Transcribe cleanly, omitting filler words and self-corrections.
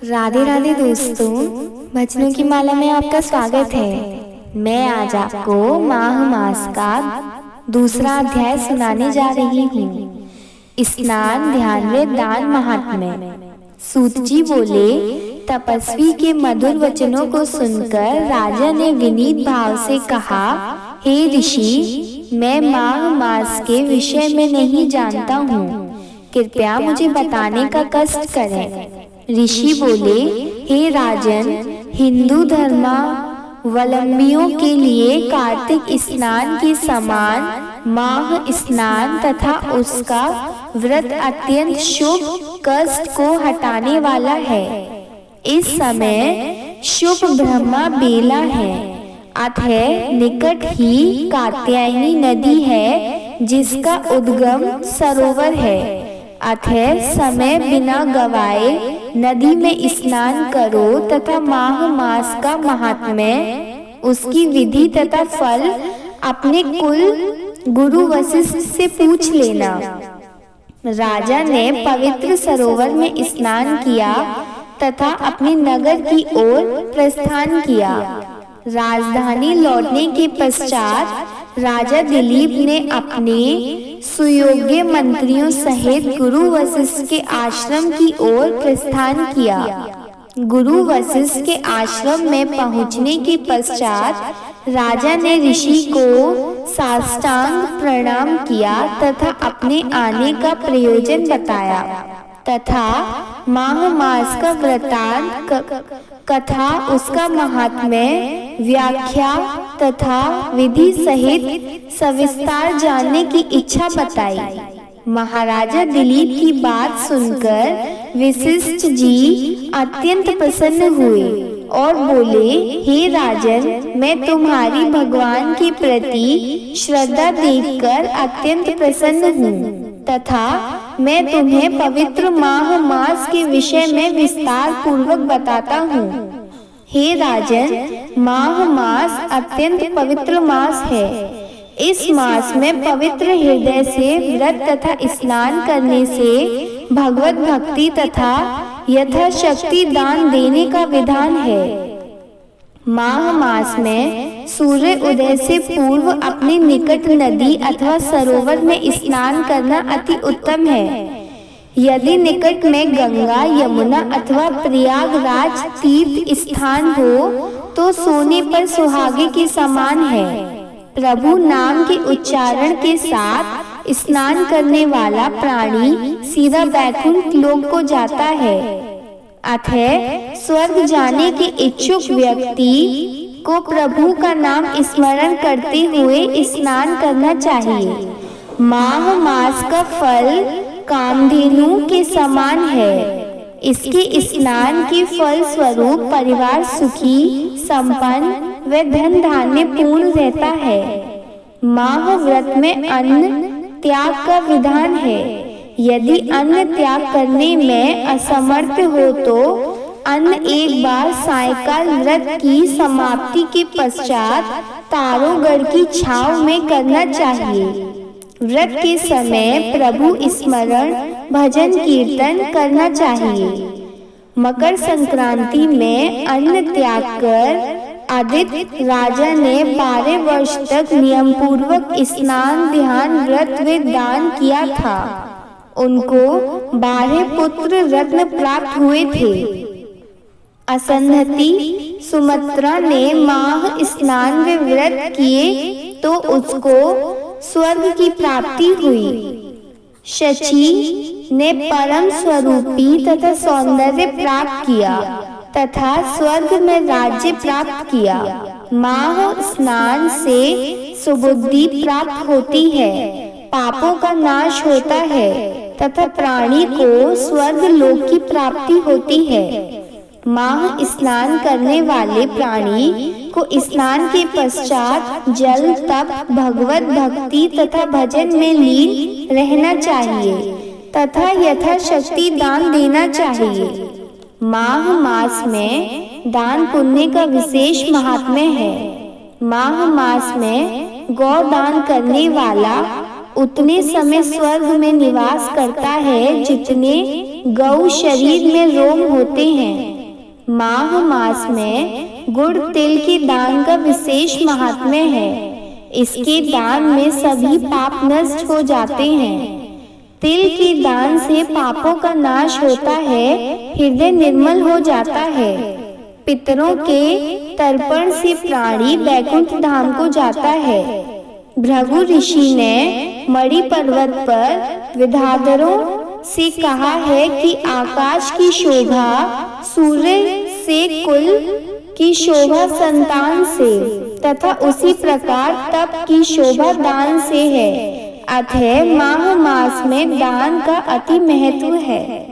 राधे राधे दोस्तों, भजनों की माला में आपका स्वागत है। मैं आज आपको माघ मास का दूसरा अध्याय सुनाने जा रही हूँ। स्नान ध्यान व दान महात्म्य। सूत जी बोले, तपस्वी के मधुर वचनों को सुनकर राजा ने विनीत भाव से कहा, हे ऋषि, मैं माघ मास के विषय में नहीं जानता हूँ, कृपया मुझे बताने का कष्ट करें। ऋषि बोले, हे राजन, हिंदू धर्मावलंबियों के लिए कार्तिक स्नान के समान माघ स्नान तथा उसका व्रत अत्यंत शुभ, कष्ट को हटाने वाला है। इस समय शुभ ब्रह्मा बेला है, अतः निकट ही कात्यायनी नदी है जिसका उद्गम सरोवर है। अतः समय बिना गवाए नदी में स्नान करो तथा माघ मास का महात्म्य, उसकी विधि तथा फल अपने कुल गुरु वशिष्ठ से पूछ लेना। राजा ने पवित्र सरोवर में स्नान किया तथा अपने नगर की ओर प्रस्थान किया। राजधानी लौटने के पश्चात राजा दिलीप ने अपने सुयोग्य मंत्रियों सहित गुरु वशिष्ठ के आश्रम की ओर प्रस्थान किया। गुरु वशिष्ठ के आश्रम में पहुंचने के पश्चात राजा ने ऋषि को साष्टांग प्रणाम किया तथा अपने आने का प्रयोजन बताया तथा माघ मास का वृतांत कथा, उसका महात्म्य, व्याख्या तथा विधि सहित सविस्तार जानने की इच्छा बताई। महाराजा दिलीप की बात सुनकर वशिष्ठ जी अत्यंत प्रसन्न हुए और बोले, हे राजन, मैं तुम्हारी भगवान के प्रति श्रद्धा देखकर अत्यंत प्रसन्न हूँ तथा मैं तुम्हें पवित्र माघ मास के विषय में विस्तार पूर्वक बताता हूँ। हे राजन, माघ मास अत्यंत पवित्र मास है। इस मास में पवित्र हृदय से व्रत तथा स्नान करने से भगवत भक्ति तथा यथाशक्ति दान देने का विधान है। माघ मास में सूर्य उदय से पूर्व अपने निकट नदी अथवा सरोवर में स्नान करना अति उत्तम है। यदि निकट में गंगा, यमुना अथवा प्रयागराज तीर्थ स्थान हो तो सोने पर सुहागे के समान है। प्रभु नाम के उच्चारण के साथ स्नान करने वाला प्राणी सीधा वैकुंठ लोक को जाता है। अतः स्वर्ग जाने के इच्छुक व्यक्ति को प्रभु का नाम स्मरण करते हुए स्नान करना चाहिए। माघ मास का फल कामधेनु के समान है। इसके स्नान के फल स्वरूप परिवार सुखी, संपन्न व धन धान्य पूर्ण रहता है। माघ व्रत में अन्न त्याग का विधान है। यदि अन्न त्याग करने में असमर्थ हो तो अन्न एक बार सायकाल व्रत की समाप्ति के पश्चात तारोगढ़ की छांव में करना चाहिए। व्रत के समय प्रभु स्मरण, भजन कीर्तन करना चाहिए। मकर संक्रांति में अन्न त्याग कर आदित्य राजा ने 12 वर्ष तक नियम पूर्वक स्नान, ध्यान, व्रत व दान किया था। उनको 12 पुत्र रत्न प्राप्त हुए थे। असंधति सुमत्रा ने माघ स्नान व व्रत किए तो उसको स्वर्ग की प्राप्ति हुई। शची ने परम स्वरूपी तथा सौंदर्य प्राप्त किया तथा स्वर्ग में राज्य प्राप्त किया। माघ स्नान से सुबुद्धि प्राप्त होती है, पापों का नाश होता है तथा प्राणी को स्वर्ग लोक की प्राप्ति होती है। माघ स्नान करने वाले प्राणी को स्नान के पश्चात जल, तप, भगवत भक्ति तथा भजन में लीन रहना चाहिए तथा यथाशक्ति दान देना चाहिए। माघ मास में दान पुण्य का विशेष महात्म्य है। माघ मास में गौ दान करने वाला उतने समय स्वर्ग में निवास करता है जितने गौ शरीर में रोम होते हैं। माघ मास में गुड़ तिल के दान का विशेष महात्म्य है। इसके दान में सभी पाप नष्ट हो जाते हैं। तिल के दान से पापों का नाश होता है, हृदय निर्मल हो जाता है। पितरों के तर्पण से प्राणी वैकुंठ धाम को जाता है। भृगु ऋषि ने मणि पर्वत पर विद्याधरों से कहा है कि आकाश की शोभा सूर्य से, कुल की शोभा संतान से तथा उसी प्रकार तप की शोभा दान से है। अतः माघ मास में दान का अति महत्व है।